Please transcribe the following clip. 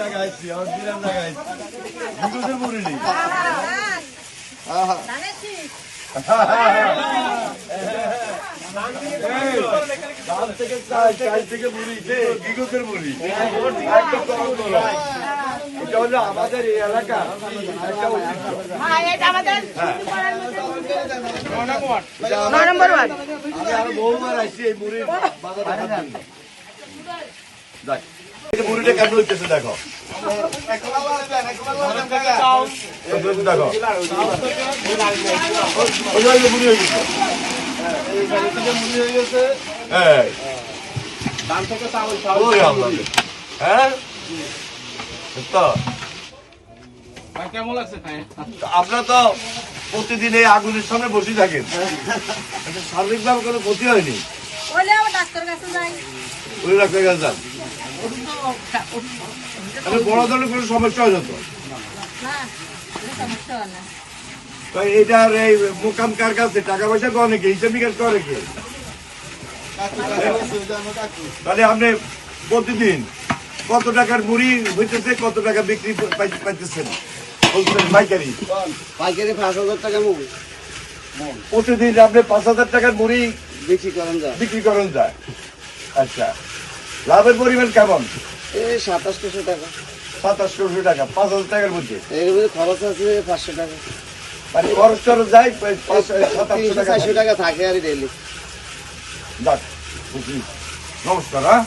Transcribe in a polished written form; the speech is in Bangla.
লাগাইছি আর দিলাম লাগাইছি বিগতের মুড়ি নেই দাম থেকে চাই থেকে মুড়ি বিগতের মুড়ি একদম গরম গরম এটা হলো আমাদের এই এলাকা আমি আরো বহুবার আসছি এই মুড়ির বাজার দেখার জন্য দেখ মুড়িটা কেমন হইতেছে দেখো মুড়ি হয়ে গেছে হ্যাঁ আপনারা তো প্রতিদিন এই আগুনের সামনে বসে থাকেন শারীরিক ভাবে কোনো ক্ষতি হয়নি ডাক্তার কাছে যান বড় ধরনের কোনো সমস্যা হয় না তো এটার এই মোকাম কার কাছে টাকা পয়সা করে কি হিসাব নিকাশ করে কি তাহলে আপনি প্রতিদিন কত টাকার মুড়ি হইতেছে কত টাকা বিক্রি পাইতেছেন পাইকারি 5,000 টাকা মুড়ি প্রতিদিন আপনি 5,000 টাকার মুড়ি বিক্রি করেন যায় আচ্ছা লাভের পরিমাণ কেমন 2700 টাকা 2700 টাকা 5,000 টাকার মধ্যে এর মধ্যে খরচ আছে 500 টাকা মানে খরচ টরচ যায় 400 টাকা থাকে আর ডেইলি নমস্কার হ্যাঁ